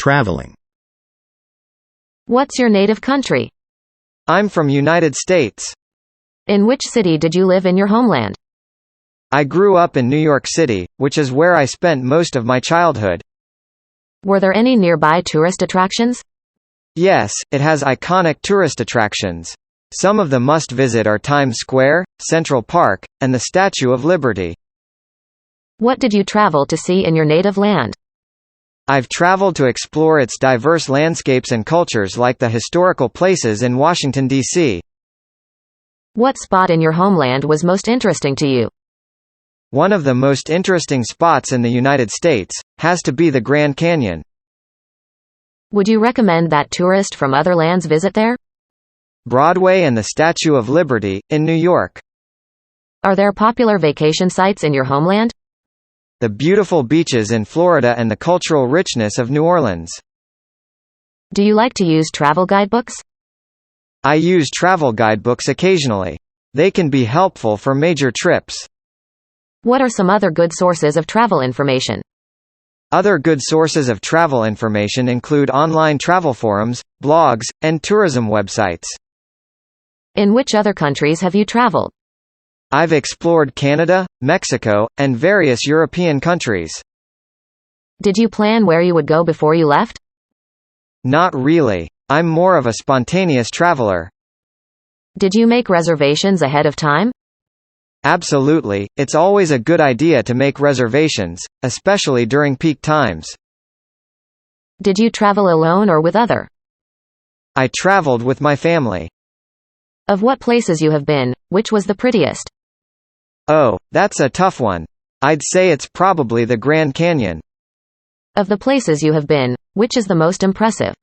traveling. What's your native country? I'm from United States. In which city did you live in your homeland? I grew up in New York City, which is where I spent most of my childhood. Were there any nearby tourist attractions? Yes, it has iconic tourist attractions. Some of the must-visit are Times Square, Central Park, and the Statue of Liberty. What did you travel to see in your native land? I've traveled to explore its diverse landscapes and cultures, like the historical places in Washington, D.C. What spot in your homeland was most interesting to you? One of the most interesting spots in the United States has to be the Grand Canyon. Would you recommend that tourists from other lands visit there? Broadway and the Statue of Liberty, in New York. Are there popular vacation sites in your homeland? The beautiful beaches in Florida and the cultural richness of New Orleans. Do you like to use travel guidebooks? I use travel guidebooks occasionally. They can be helpful for major trips. What are some other good sources of travel information? Other good sources of travel information include online travel forums, blogs, and tourism websites. In which other countries have you traveled? I've explored Canada, Mexico, and various European countries. Did you plan where you would go before you left? Not really. I'm more of a spontaneous traveler. Did you make reservations ahead of time? Absolutely, it's always a good idea to make reservations, especially during peak times. Did you travel alone or with other? I traveled with my family. Of what places you have been, which was the prettiest? Oh, that's a tough one. I'd say it's probably the Grand Canyon. Of the places you have been, which is the most impressive?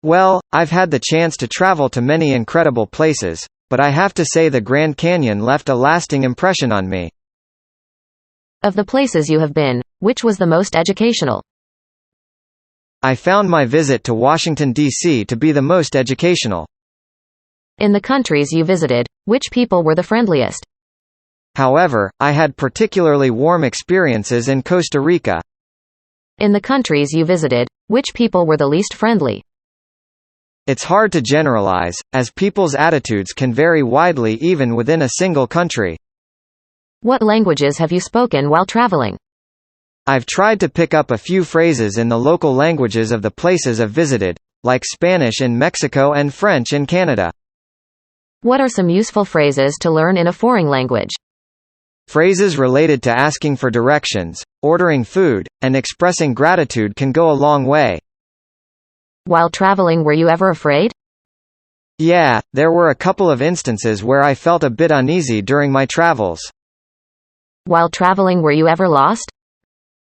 Well, I've had the chance to travel to many incredible places, but I have to say the Grand Canyon left a lasting impression on me. Of the places you have been, which was the most educational? I found my visit to Washington, D.C. to be the most educational. In the countries you visited, which people were the friendliest? However, I had particularly warm experiences in Costa Rica. In the countries you visited, which people were the least friendly? It's hard to generalize, as people's attitudes can vary widely even within a single country. What languages have you spoken while traveling? I've tried to pick up a few phrases in the local languages of the places I've visited, like Spanish in Mexico and French in Canada. What are some useful phrases to learn in a foreign language? Phrases related to asking for directions, ordering food, and expressing gratitude can go a long way. While traveling, were you ever afraid? Yeah, there were a couple of instances where I felt a bit uneasy during my travels. While traveling, were you ever lost?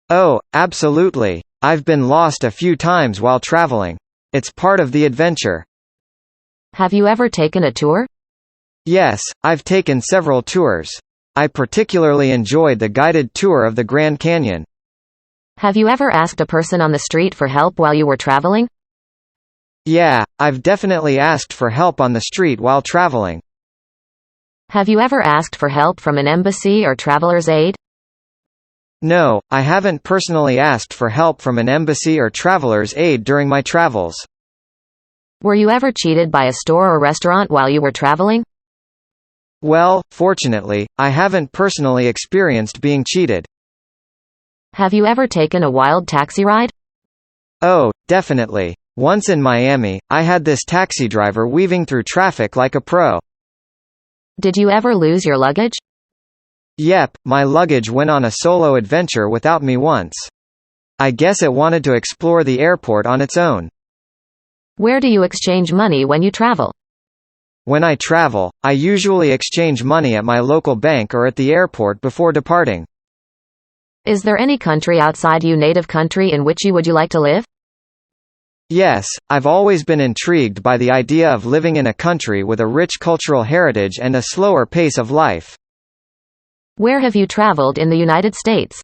Oh, absolutely. I've been lost a few times while traveling. It's part of the adventure. Have you ever taken a tour? Yes, I've taken several tours. I particularly enjoyed the guided tour of the Grand Canyon. Have you ever asked a person on the street for help while you were traveling? Yeah, I've definitely asked for help on the street while traveling. Have you ever asked for help from an embassy or traveler's aid? No, I haven't personally asked for help from an embassy or traveler's aid during my travels. Were you ever cheated by a store or restaurant while you were traveling? Well, fortunately, I haven't personally experienced being cheated. Have you ever taken a wild taxi ride? Oh, definitely. Once in Miami, I had this taxi driver weaving through traffic like a pro. Did you ever lose your luggage? Yep, my luggage went on a solo adventure without me once. I guess it wanted to explore the airport on its own. Where do you exchange money when you travel? When I travel, I usually exchange money at my local bank or at the airport before departing. Is there any country outside your native country in which you would like to live? Yes, I've always been intrigued by the idea of living in a country with a rich cultural heritage and a slower pace of life. Where have you traveled in the United States?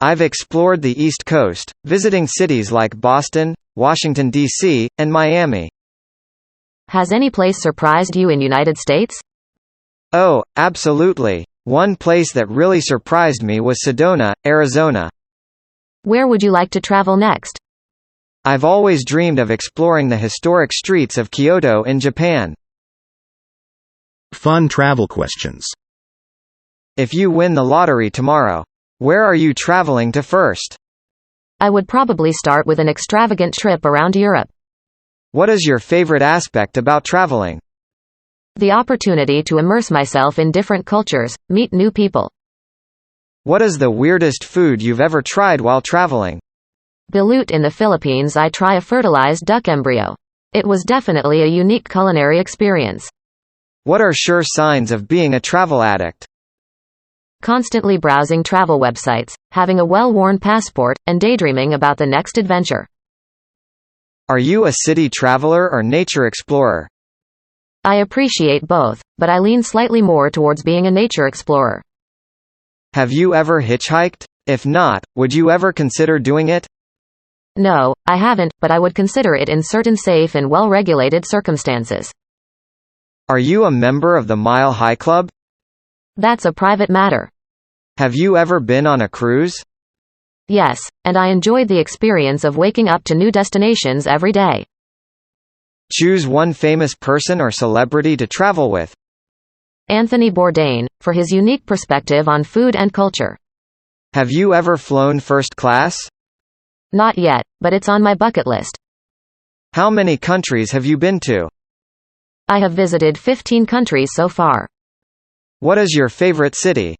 I've explored the East Coast, visiting cities like Boston, Washington, D.C., and Miami. Has any place surprised you in United States? Oh, absolutely. One place that really surprised me was Sedona, Arizona. Where would you like to travel next? I've always dreamed of exploring the historic streets of Kyoto in Japan. Fun travel questions. If you win the lottery tomorrow, where are you traveling to first? I would probably start with an extravagant trip around Europe. What is your favorite aspect about traveling? The opportunity to immerse myself in different cultures, meet new people. What is the weirdest food you've ever tried while traveling? Balut in the Philippines. I try a fertilized duck embryo. It was definitely a unique culinary experience. What are sure signs of being a travel addict? Constantly browsing travel websites, having a well-worn passport, and daydreaming about the next adventure. Are you a city traveler or nature explorer? I appreciate both, but I lean slightly more towards being a nature explorer. Have you ever hitchhiked? If not, would you ever consider doing it? No, I haven't, but I would consider it in certain safe and well-regulated circumstances. Are you a member of the Mile High Club? That's a private matter. Have you ever been on a cruise? Yes, and I enjoyed the experience of waking up to new destinations every day. Choose one famous person or celebrity to travel with. Anthony Bourdain, for his unique perspective on food and culture. Have you ever flown first class? Not yet, but it's on my bucket list. How many countries have you been to? I have visited 15 countries so far. What is your favorite city?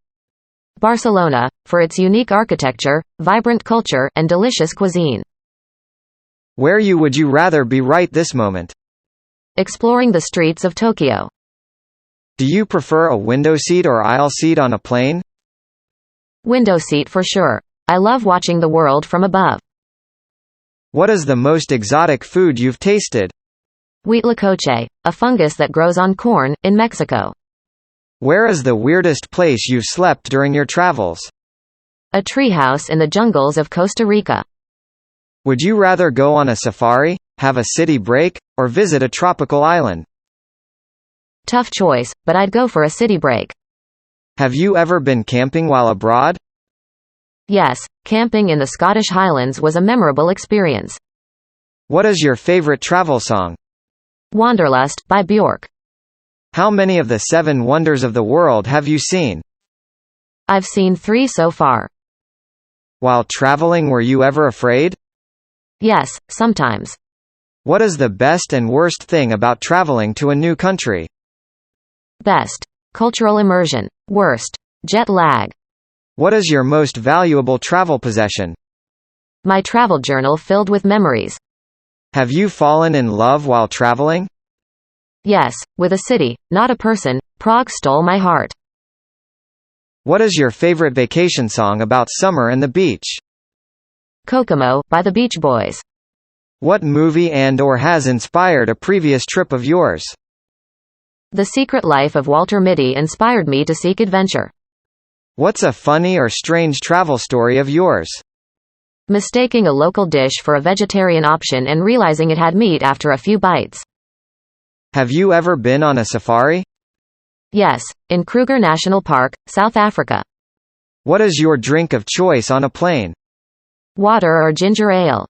Barcelona, for its unique architecture, vibrant culture, and delicious cuisine. Where would you rather be right this moment? Exploring the streets of Tokyo. Do you prefer a window seat or aisle seat on a plane? Window seat for sure. I love watching the world from above. What is the most exotic food you've tasted? Huitlacoche, a fungus that grows on corn, in Mexico. Where is the weirdest place you've slept during your travels? A treehouse in the jungles of Costa Rica. Would you rather go on a safari, have a city break, or visit a tropical island? Tough choice, but I'd go for a city break. Have you ever been camping while abroad? Yes, camping in the Scottish Highlands was a memorable experience. What is your favorite travel song? Wanderlust, by Björk. How many of the 7 wonders of the world have you seen? I've seen 3 so far. While traveling, were you ever afraid? Yes, sometimes. What is the best and worst thing about traveling to a new country? Best. Cultural immersion. Worst. Jet lag. What is your most valuable travel possession? My travel journal filled with memories. Have you fallen in love while traveling? Yes, with a city, not a person. Prague stole my heart. What is your favorite vacation song about summer and the beach? Kokomo, by the Beach Boys. What movie and/or has inspired a previous trip of yours? The Secret Life of Walter Mitty inspired me to seek adventure. What's a funny or strange travel story of yours? Mistaking a local dish for a vegetarian option and realizing it had meat after a few bites. Have you ever been on a safari? Yes, in Kruger National Park, South Africa. What is your drink of choice on a plane? Water or ginger ale.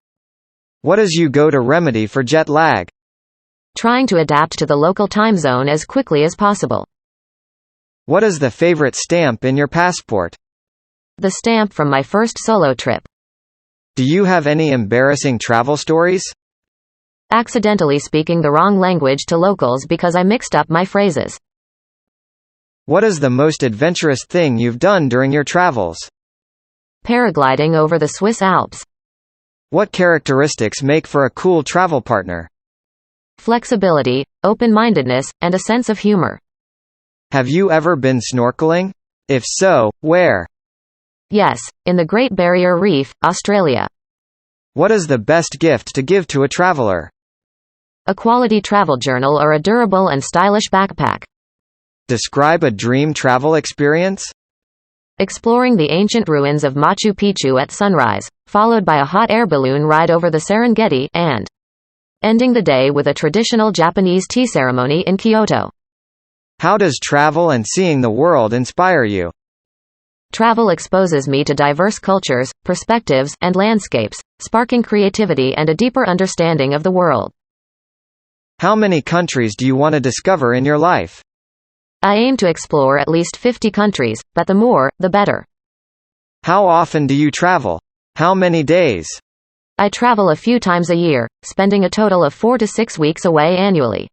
What is you go-to remedy for jet lag? Trying to adapt to the local time zone as quickly as possible. What is the favorite stamp in your passport? The stamp from my first solo trip. Do you have any embarrassing travel stories? Accidentally speaking the wrong language to locals because I mixed up my phrases. What is the most adventurous thing you've done during your travels? Paragliding over the Swiss Alps. What characteristics make for a cool travel partner? Flexibility, open-mindedness, and a sense of humor. Have you ever been snorkeling? If so, where? Yes, in the Great Barrier Reef, Australia. What is the best gift to give to a traveler? A quality travel journal or a durable and stylish backpack. Describe a dream travel experience. Exploring the ancient ruins of Machu Picchu at sunrise, followed by a hot air balloon ride over the Serengeti, and ending the day with a traditional Japanese tea ceremony in Kyoto. How does travel and seeing the world inspire you? Travel exposes me to diverse cultures, perspectives, and landscapes, sparking creativity and a deeper understanding of the world. How many countries do you want to discover in your life? I aim to explore at least 50 countries, but the more, the better. How often do you travel? How many days? I travel a few times a year, spending a total of 4 to 6 weeks away annually.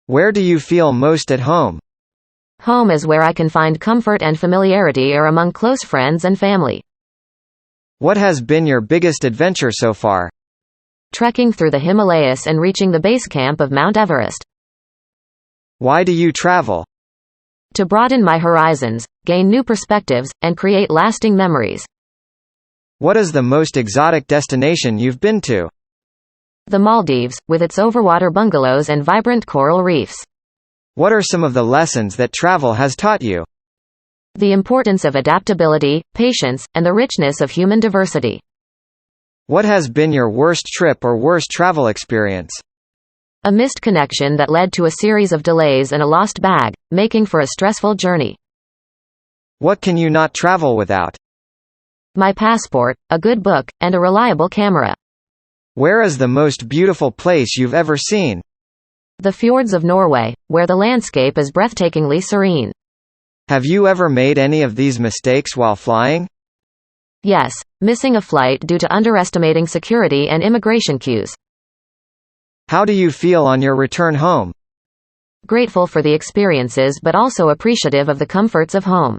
Where do you feel most at home? Home is where I can find comfort and familiarity or among close friends and family. What has been your biggest adventure so far? Trekking through the Himalayas and reaching the base camp of Mount Everest. Why do you travel? To broaden my horizons, gain new perspectives, and create lasting memories. What is the most exotic destination you've been to? The Maldives, with its overwater bungalows and vibrant coral reefs. What are some of the lessons that travel has taught you? The importance of adaptability, patience, and the richness of human diversity. What has been your worst trip or worst travel experience? A missed connection that led to a series of delays and a lost bag, making for a stressful journey. What can you not travel without? My passport, a good book, and a reliable camera. Where is the most beautiful place you've ever seen? The fjords of Norway, where the landscape is breathtakingly serene. Have you ever made any of these mistakes while flying? Yes, missing a flight due to underestimating security and immigration queues. How do you feel on your return home? Grateful for the experiences but also appreciative of the comforts of home.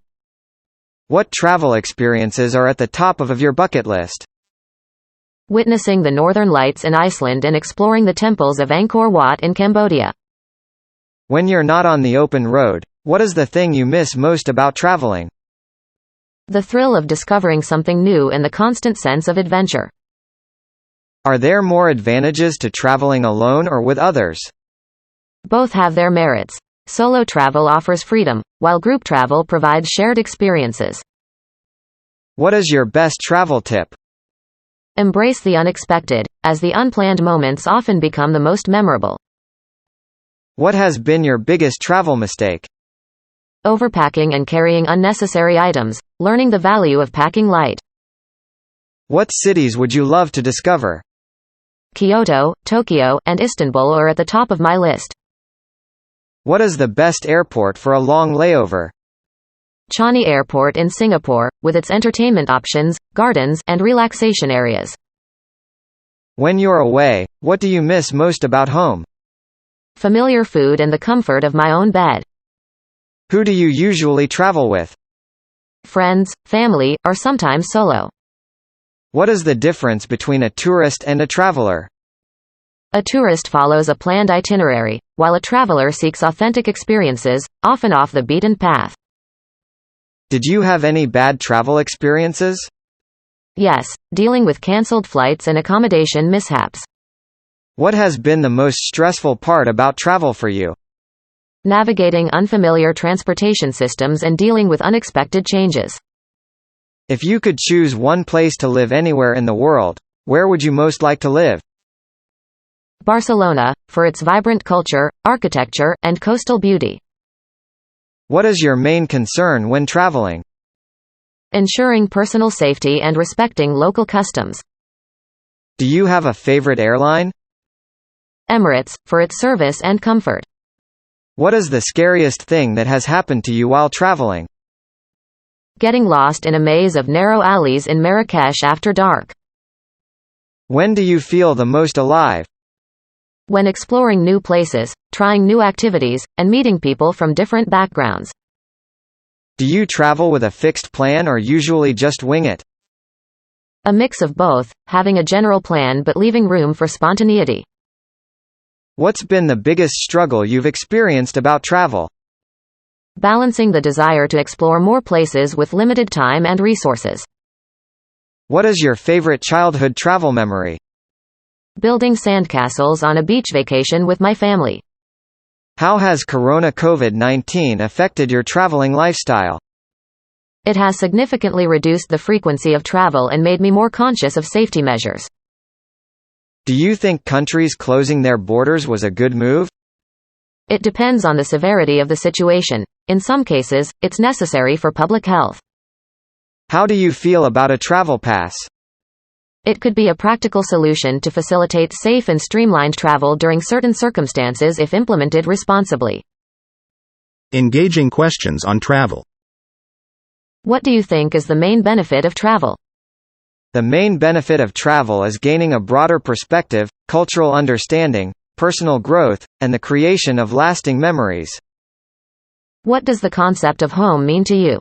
What travel experiences are at the top of your bucket list? Witnessing the northern lights in Iceland and exploring the temples of Angkor Wat in Cambodia. When you're not on the open road, what is the thing you miss most about traveling? The thrill of discovering something new and the constant sense of adventure. Are there more advantages to traveling alone or with others? Both have their merits. Solo travel offers freedom, while group travel provides shared experiences. What is your best travel tip? Embrace the unexpected, as the unplanned moments often become the most memorable. What has been your biggest travel mistake? Overpacking and carrying unnecessary items, learning the value of packing light. What cities would you love to discover? Kyoto, Tokyo, and Istanbul are at the top of my list. What is the best airport for a long layover? Changi Airport in Singapore, with its entertainment options, gardens, and relaxation areas. When you're away, what do you miss most about home? Familiar food and the comfort of my own bed. Who do you usually travel with? Friends, family, or sometimes solo. What is the difference between a tourist and a traveler? A tourist follows a planned itinerary, while a traveler seeks authentic experiences, often off the beaten path. Did you have any bad travel experiences? Yes, dealing with cancelled flights and accommodation mishaps. What has been the most stressful part about travel for you? Navigating unfamiliar transportation systems and dealing with unexpected changes. If you could choose one place to live anywhere in the world, where would you most like to live? Barcelona, for its vibrant culture, architecture, and coastal beauty. What is your main concern when traveling? Ensuring personal safety and respecting local customs. Do you have a favorite airline? Emirates, for its service and comfort. What is the scariest thing that has happened to you while traveling? Getting lost in a maze of narrow alleys in Marrakesh after dark. When do you feel the most alive? When exploring new places, trying new activities, and meeting people from different backgrounds. Do you travel with a fixed plan or usually just wing it? A mix of both, having a general plan but leaving room for spontaneity. What's been the biggest struggle you've experienced about travel? Balancing the desire to explore more places with limited time and resources. What is your favorite childhood travel memory? Building sandcastles on a beach vacation with my family. How has Corona COVID-19 affected your traveling lifestyle? It has significantly reduced the frequency of travel and made me more conscious of safety measures. Do you think countries closing their borders was a good move? It depends on the severity of the situation. In some cases, it's necessary for public health. How do you feel about a travel pass? It could be a practical solution to facilitate safe and streamlined travel during certain circumstances if implemented responsibly. Engaging questions on travel. What do you think is the main benefit of travel? The main benefit of travel is gaining a broader perspective, cultural understanding, personal growth, and the creation of lasting memories. What does the concept of home mean to you?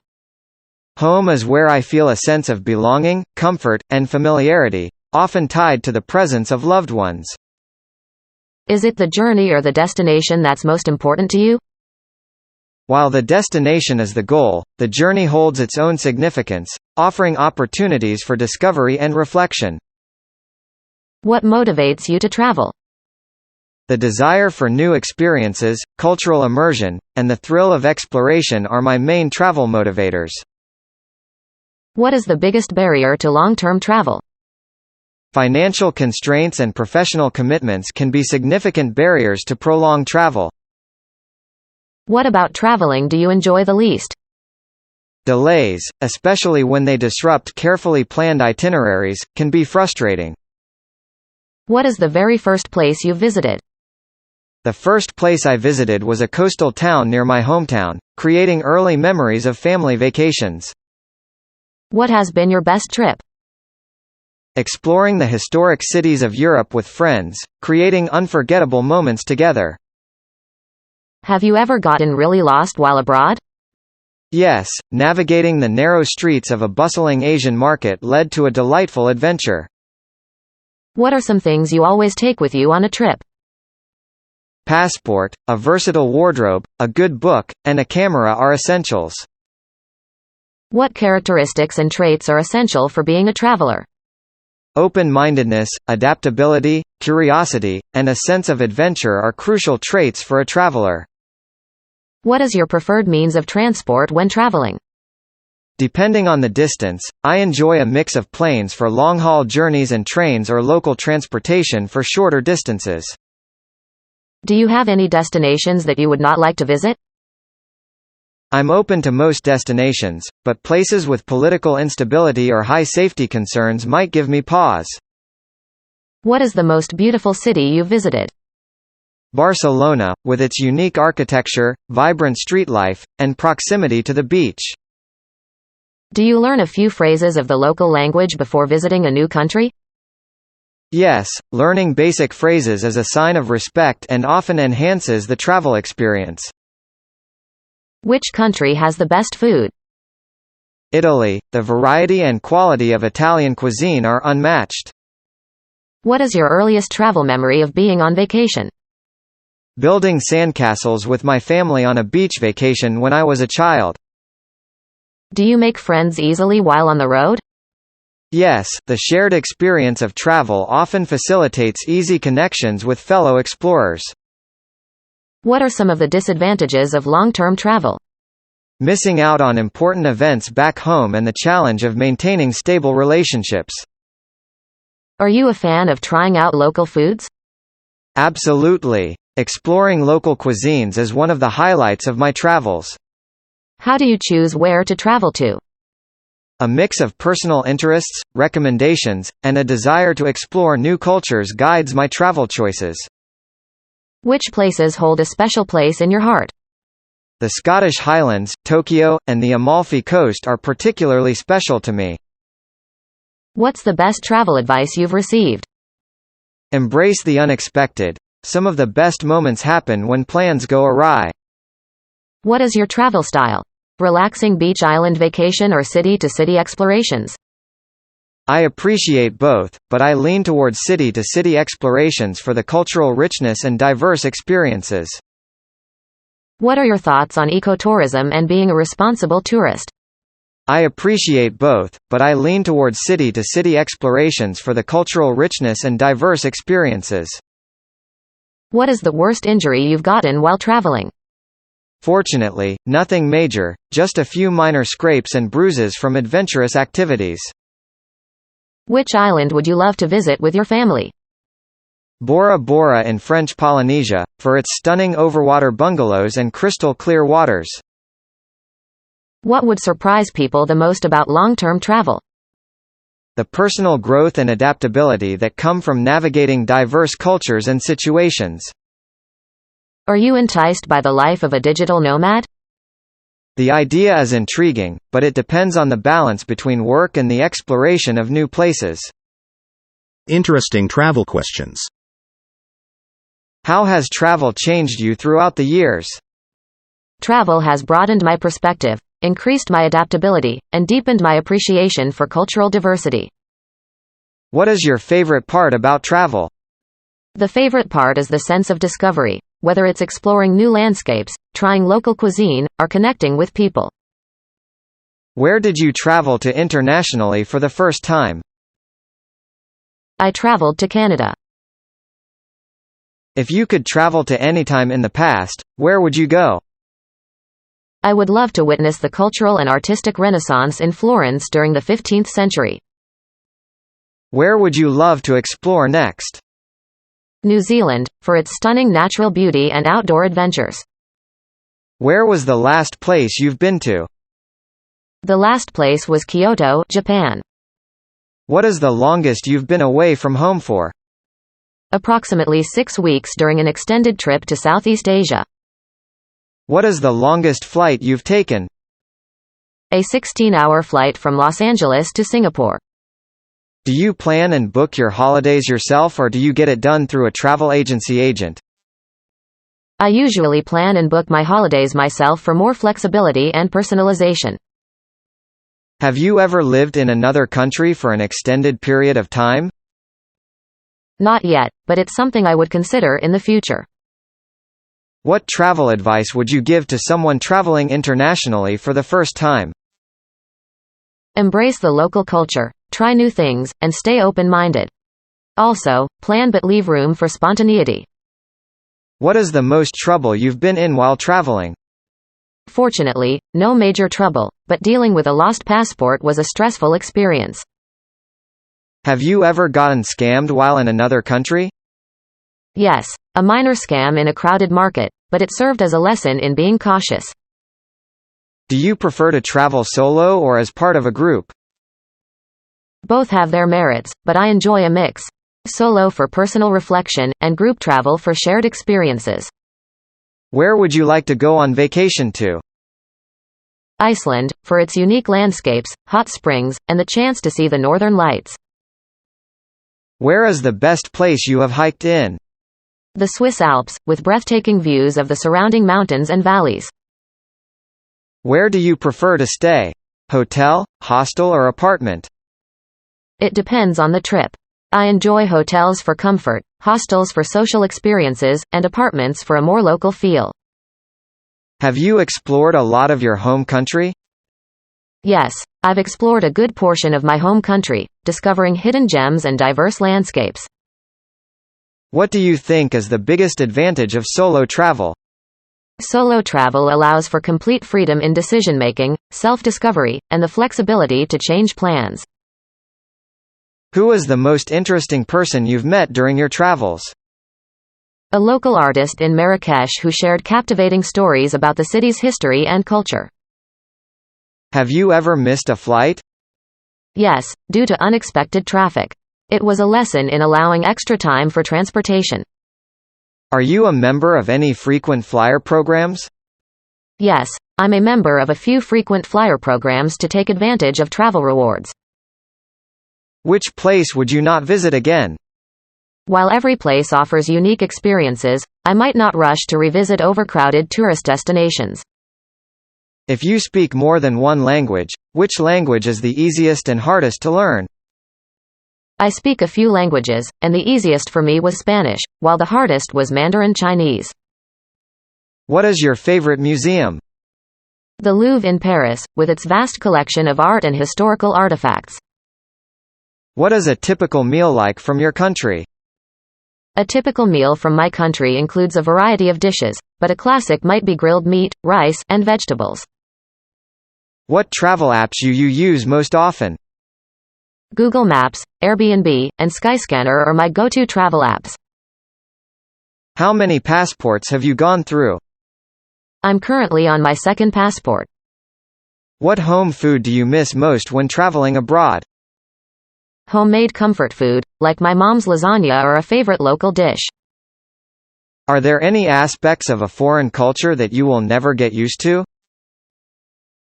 Home is where I feel a sense of belonging, comfort, and familiarity, often tied to the presence of loved ones. Is it the journey or the destination that's most important to you? While the destination is the goal, the journey holds its own significance, offering opportunities for discovery and reflection. What motivates you to travel? The desire for new experiences, cultural immersion, and the thrill of exploration are my main travel motivators. What is the biggest barrier to long-term travel? Financial constraints and professional commitments can be significant barriers to prolonged travel. What about traveling do you enjoy the least? Delays, especially when they disrupt carefully planned itineraries, can be frustrating. What is the very first place you visited? The first place I visited was a coastal town near my hometown, creating early memories of family vacations. What has been your best trip? Exploring the historic cities of Europe with friends, creating unforgettable moments together. Have you ever gotten really lost while abroad? Yes, navigating the narrow streets of a bustling Asian market led to a delightful adventure. What are some things you always take with you on a trip? Passport, a versatile wardrobe, a good book, and a camera are essentials. What characteristics and traits are essential for being a traveler? Open-mindedness, adaptability, curiosity, and a sense of adventure are crucial traits for a traveler. What is your preferred means of transport when traveling? Depending on the distance, I enjoy a mix of planes for long-haul journeys and trains or local transportation for shorter distances. Do you have any destinations that you would not like to visit? I'm open to most destinations, but places with political instability or high safety concerns might give me pause. What is the most beautiful city you've visited? Barcelona, with its unique architecture, vibrant street life, and proximity to the beach. Do you learn a few phrases of the local language before visiting a new country? Yes, learning basic phrases is a sign of respect and often enhances the travel experience. Which country has the best food? Italy, the variety and quality of Italian cuisine are unmatched. What is your earliest travel memory of being on vacation? Building sandcastles with my family on a beach vacation when I was a child. Do you make friends easily while on the road? Yes, the shared experience of travel often facilitates easy connections with fellow explorers. What are some of the disadvantages of long-term travel? Missing out on important events back home and the challenge of maintaining stable relationships. Are you a fan of trying out local foods? Absolutely. Exploring local cuisines is one of the highlights of my travels. How do you choose where to travel to? A mix of personal interests, recommendations, and a desire to explore new cultures guides my travel choices. Which places hold a special place in your heart? The Scottish Highlands, Tokyo, and the Amalfi Coast are particularly special to me. What's the best travel advice you've received? Embrace the unexpected. Some of the best moments happen when plans go awry. What is your travel style? Relaxing beach island vacation or city-to-city explorations? I appreciate both, but I lean towards city-to-city explorations for the cultural richness and diverse experiences. What are your thoughts on ecotourism and being a responsible tourist? I appreciate both, but I lean towards city-to-city explorations for the cultural richness and diverse experiences. What is the worst injury you've gotten while traveling? Fortunately, nothing major, just a few minor scrapes and bruises from adventurous activities. Which island would you love to visit with your family? Bora Bora in French Polynesia, for its stunning overwater bungalows and crystal clear waters. What would surprise people the most about long-term travel? The personal growth and adaptability that come from navigating diverse cultures and situations. Are you enticed by the life of a digital nomad? The idea is intriguing, but it depends on the balance between work and the exploration of new places. Interesting travel questions. How has travel changed you throughout the years? Travel has broadened my perspective, increased my adaptability, and deepened my appreciation for cultural diversity. What is your favorite part about travel? The favorite part is the sense of discovery, whether it's exploring new landscapes, trying local cuisine, or connecting with people. Where did you travel to internationally for the first time? I traveled to Canada. If you could travel to any time in the past, where would you go? I would love to witness the cultural and artistic renaissance in Florence during the 15th century. Where would you love to explore next? New Zealand, for its stunning natural beauty and outdoor adventures. Where was the last place you've been to? The last place was Kyoto, Japan. What is the longest you've been away from home for? Approximately 6 weeks during an extended trip to Southeast Asia. What is the longest flight you've taken? A 16-hour flight from Los Angeles to Singapore. Do you plan and book your holidays yourself or do you get it done through a travel agency agent? I usually plan and book my holidays myself for more flexibility and personalization. Have you ever lived in another country for an extended period of time? Not yet, but it's something I would consider in the future. What travel advice would you give to someone traveling internationally for the first time? Embrace the local culture, try new things, and stay open-minded. Also, plan but leave room for spontaneity. What is the most trouble you've been in while traveling? Fortunately, no major trouble, but dealing with a lost passport was a stressful experience. Have you ever gotten scammed while in another country? Yes, a minor scam in a crowded market, but it served as a lesson in being cautious. Do you prefer to travel solo or as part of a group? Both have their merits, but I enjoy a mix. Solo for personal reflection, and group travel for shared experiences. Where would you like to go on vacation to? Iceland, for its unique landscapes, hot springs, and the chance to see the northern lights. Where is the best place you have hiked in? The Swiss Alps, with breathtaking views of the surrounding mountains and valleys. Where do you prefer to stay? Hotel, hostel or apartment? It depends on the trip. I enjoy hotels for comfort, hostels for social experiences, and apartments for a more local feel. Have you explored a lot of your home country? Yes, I've explored a good portion of my home country, discovering hidden gems and diverse landscapes. What do you think is the biggest advantage of solo travel? Solo travel allows for complete freedom in decision-making, self-discovery, and the flexibility to change plans. Who is the most interesting person you've met during your travels? A local artist in Marrakesh who shared captivating stories about the city's history and culture. Have you ever missed a flight? Yes, due to unexpected traffic. It was a lesson in allowing extra time for transportation. Are you a member of any frequent flyer programs? Yes, I'm a member of a few frequent flyer programs to take advantage of travel rewards. Which place would you not visit again? While every place offers unique experiences, I might not rush to revisit overcrowded tourist destinations. If you speak more than one language, which language is the easiest and hardest to learn? I speak a few languages, and the easiest for me was Spanish, while the hardest was Mandarin Chinese. What is your favorite museum? The Louvre in Paris, with its vast collection of art and historical artifacts. What is a typical meal like from your country? A typical meal from my country includes a variety of dishes, but a classic might be grilled meat, rice, and vegetables. What travel apps you use most often? Google Maps, Airbnb, and Skyscanner are my go-to travel apps. How many passports have you gone through? I'm currently on my second passport. What home food do you miss most when traveling abroad? Homemade comfort food, like my mom's lasagna, are a favorite local dish. Are there any aspects of a foreign culture that you will never get used to?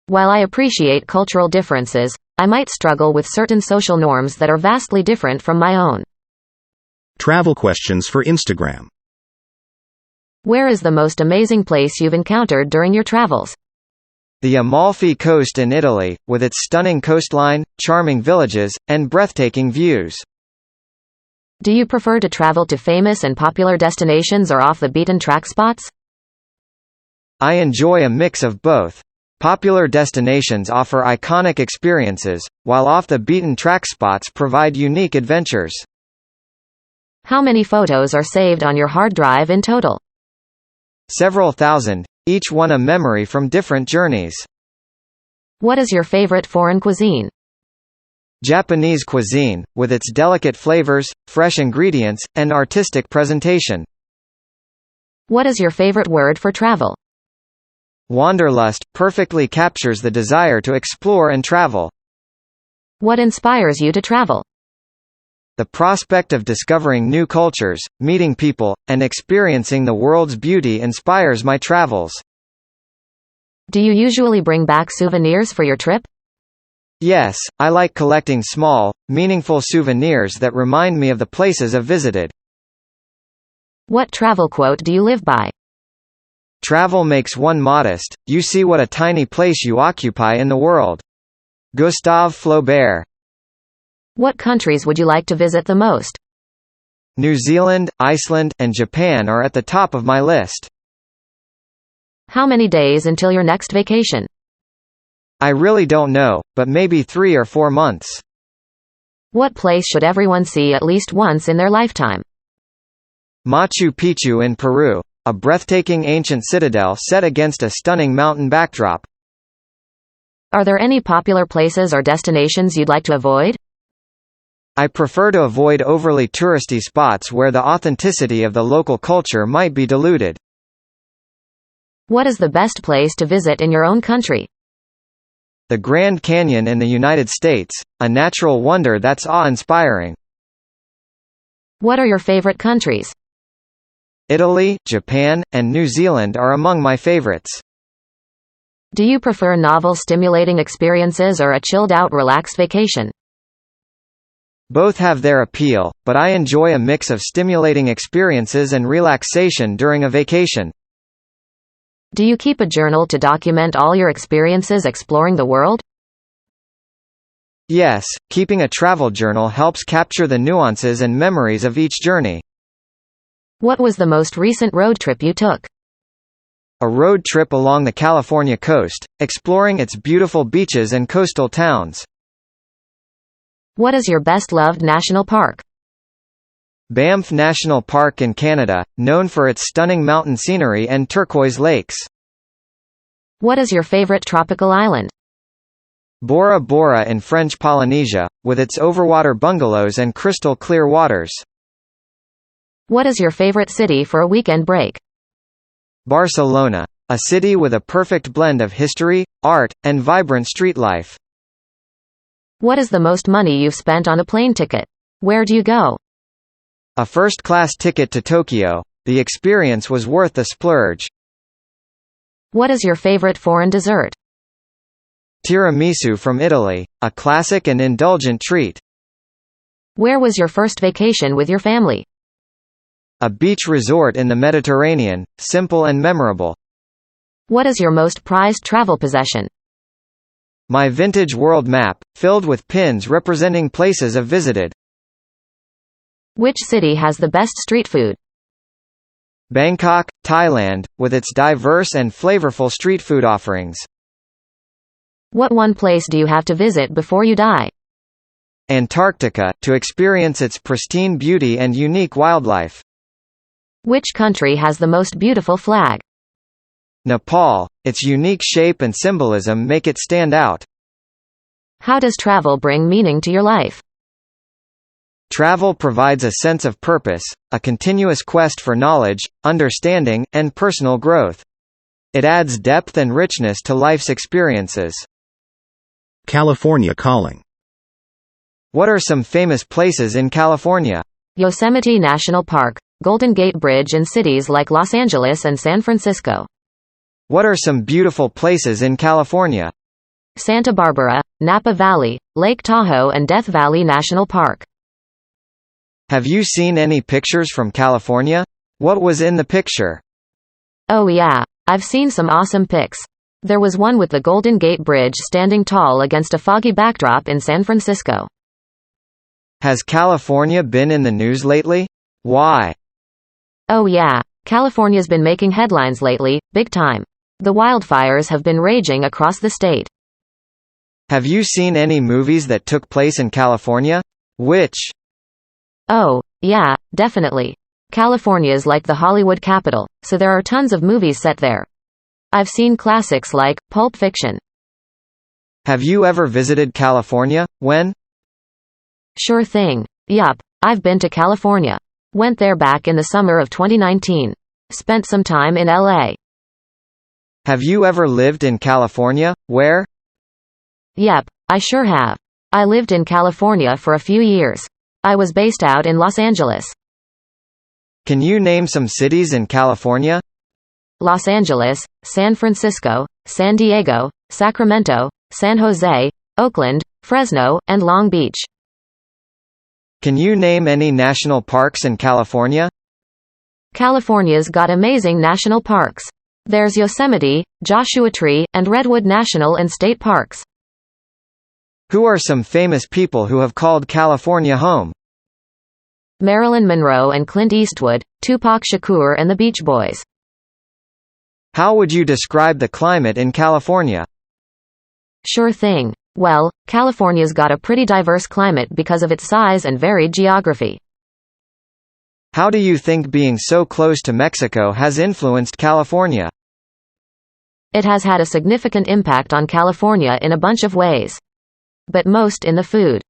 While I appreciate cultural differences, I might struggle with certain social norms that are vastly different from my own. Travel questions for Instagram. Where is the most amazing place you've encountered during your travels? The Amalfi Coast in Italy, with its stunning coastline, charming villages, and breathtaking views. Do you prefer to travel to famous and popular destinations or off-the-beaten-track spots? I enjoy a mix of both. Popular destinations offer iconic experiences, while off-the-beaten-track spots provide unique adventures. How many photos are saved on your hard drive in total? Several thousand, each one a memory from different journeys. What is your favorite foreign cuisine? Japanese cuisine, with its delicate flavors, fresh ingredients, and artistic presentation. What is your favorite word for travel? Wanderlust perfectly captures the desire to explore and travel. What inspires you to travel? The prospect of discovering new cultures, meeting people, and experiencing the world's beauty inspires my travels. Do you usually bring back souvenirs for your trip? Yes, I like collecting small, meaningful souvenirs that remind me of the places I've visited. What travel quote do you live by? Travel makes one modest, you see what a tiny place you occupy in the world. Gustave Flaubert. What countries would you like to visit the most? New Zealand, Iceland, and Japan are at the top of my list. How many days until your next vacation? I really don't know, but maybe 3 or 4 months. What place should everyone see at least once in their lifetime? Machu Picchu in Peru, a breathtaking ancient citadel set against a stunning mountain backdrop. Are there any popular places or destinations you'd like to avoid? I prefer to avoid overly touristy spots where the authenticity of the local culture might be diluted. What is the best place to visit in your own country? The Grand Canyon in the United States, a natural wonder that's awe-inspiring. What are your favorite countries? Italy, Japan, and New Zealand are among my favorites. Do you prefer novel, stimulating experiences or a chilled-out, relaxed vacation? Both have their appeal, but I enjoy a mix of stimulating experiences and relaxation during a vacation. Do you keep a journal to document all your experiences exploring the world? Yes, keeping a travel journal helps capture the nuances and memories of each journey. What was the most recent road trip you took? A road trip along the California coast, exploring its beautiful beaches and coastal towns. What is your best-loved national park? Banff National Park in Canada, known for its stunning mountain scenery and turquoise lakes. What is your favorite tropical island? Bora Bora in French Polynesia, with its overwater bungalows and crystal-clear waters. What is your favorite city for a weekend break? Barcelona, a city with a perfect blend of history, art, and vibrant street life. What is the most money you've spent on a plane ticket? Where do you go? A first-class ticket to Tokyo. The experience was worth the splurge. What is your favorite foreign dessert? Tiramisu from Italy, a classic and indulgent treat. Where was your first vacation with your family? A beach resort in the Mediterranean, simple and memorable. What is your most prized travel possession? My vintage world map, filled with pins representing places I've visited. Which city has the best street food? Bangkok, Thailand, with its diverse and flavorful street food offerings. What one place do you have to visit before you die? Antarctica, to experience its pristine beauty and unique wildlife. Which country has the most beautiful flag? Nepal, its unique shape and symbolism make it stand out. How does travel bring meaning to your life? Travel provides a sense of purpose, a continuous quest for knowledge, understanding, and personal growth. It adds depth and richness to life's experiences. California calling. What are some famous places in California? Yosemite National Park, Golden Gate Bridge in cities like Los Angeles and San Francisco. What are some beautiful places in California? Santa Barbara, Napa Valley, Lake Tahoe and Death Valley National Park. Have you seen any pictures from California? What was in the picture? Oh yeah, I've seen some awesome pics. There was one with the Golden Gate Bridge standing tall against a foggy backdrop in San Francisco. Has California been in the news lately? Why? Oh yeah, California's been making headlines lately, big time. The wildfires have been raging across the state. Have you seen any movies that took place in California? Which? Oh, yeah, definitely. California's like the Hollywood capital, so there are tons of movies set there. I've seen classics like Pulp Fiction. Have you ever visited California? When? Sure thing. Yup, I've been to California. Went there back in the summer of 2019. Spent some time in LA. Have you ever lived in California? Where? Yep, I sure have. I lived in California for a few years. I was based out in Los Angeles. Can you name some cities in California? Los Angeles, San Francisco, San Diego, Sacramento, San Jose, Oakland, Fresno, and Long Beach. Can you name any national parks in California? California's got amazing national parks. There's Yosemite, Joshua Tree, and Redwood National and State Parks. Who are some famous people who have called California home? Marilyn Monroe and Clint Eastwood, Tupac Shakur and the Beach Boys. How would you describe the climate in California? Sure thing. Well, California's got a pretty diverse climate because of its size and varied geography. How do you think being so close to Mexico has influenced California? It has had a significant impact on California in a bunch of ways. But most in the food.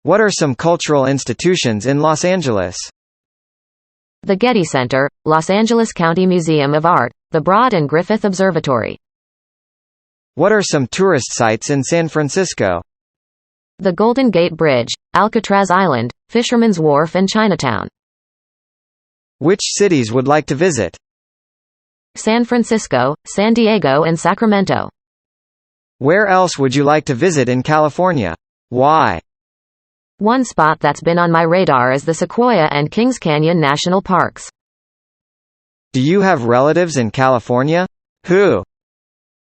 What are some cultural institutions in Los Angeles? The Getty Center, Los Angeles County Museum of Art, the Broad and Griffith Observatory. What are some tourist sites in San Francisco? The Golden Gate Bridge, Alcatraz Island, Fisherman's Wharf and Chinatown. Which cities would like to visit? San Francisco, San Diego and Sacramento. Where else would you like to visit in California? Why? One spot that's been on my radar is the Sequoia and Kings Canyon National Parks. Do you have relatives in California? Who?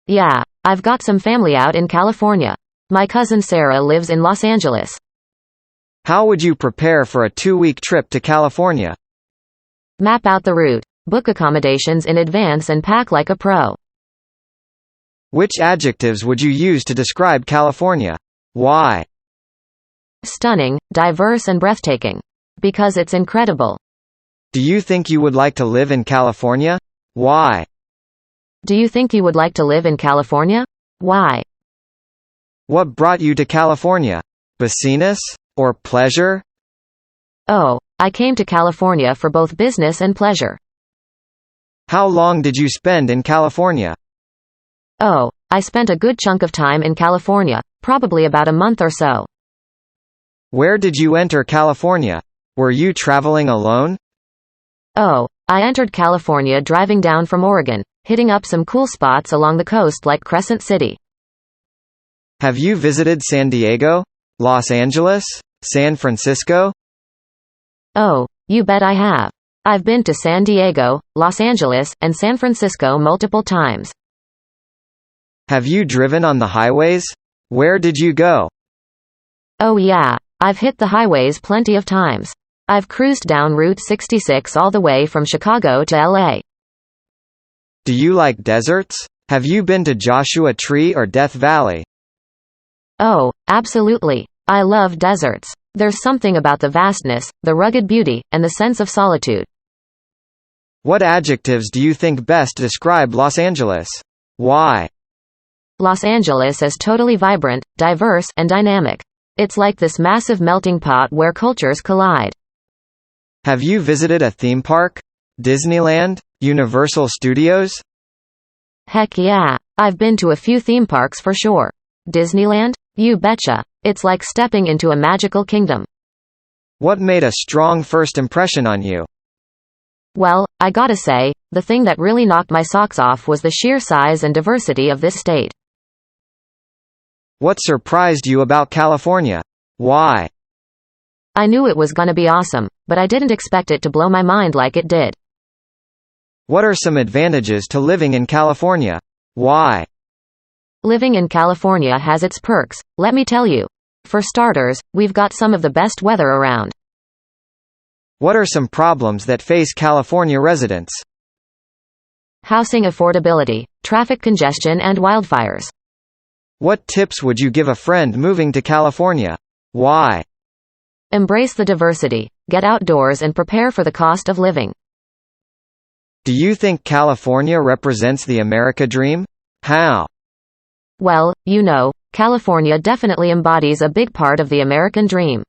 Yeah, I've got some family out in California. My cousin Sarah lives in Los Angeles. How would you prepare for a 2-week trip to California? Map out the route, book accommodations in advance and pack like a pro. Which adjectives would you use to describe California? Why? Stunning, diverse and breathtaking. Because it's incredible. Do you think you would like to live in California? Why? Do you think you would like to live in California? Why? What brought you to California? Business? Or pleasure? Oh, I came to California for both business and pleasure. How long did you spend in California? Oh, I spent a good chunk of time in California, probably about a month or so. Where did you enter California? Were you traveling alone? Oh, I entered California driving down from Oregon, hitting up some cool spots along the coast like Crescent City. Have you visited San Diego? Los Angeles? San Francisco? Oh, you bet I have. I've been to San Diego, Los Angeles, and San Francisco multiple times. Have you driven on the highways? Where did you go? Oh yeah, I've hit the highways plenty of times. I've cruised down Route 66 all the way from Chicago to LA. Do you like deserts? Have you been to Joshua Tree or Death Valley? Oh, absolutely. I love deserts. There's something about the vastness, the rugged beauty, and the sense of solitude. What adjectives do you think best describe Los Angeles? Why? Los Angeles is totally vibrant, diverse, and dynamic. It's like this massive melting pot where cultures collide. Have you visited a theme park? Disneyland? Universal Studios? Heck yeah, I've been to a few theme parks for sure. Disneyland? You betcha. It's like stepping into a magical kingdom. What made a strong first impression on you? Well, I gotta say, the thing that really knocked my socks off was the sheer size and diversity of this state. What surprised you about California? Why? I knew it was gonna be awesome, but I didn't expect it to blow my mind like it did. What are some advantages to living in California? Why? Living in California has its perks, let me tell you. For starters, we've got some of the best weather around. What are some problems that face California residents? Housing affordability, traffic congestion, and wildfires. What tips would you give a friend moving to California? Why? Embrace the diversity, get outdoors, and prepare for the cost of living. Do you think California represents the America dream? How? Well, you know, California definitely embodies a big part of the American dream.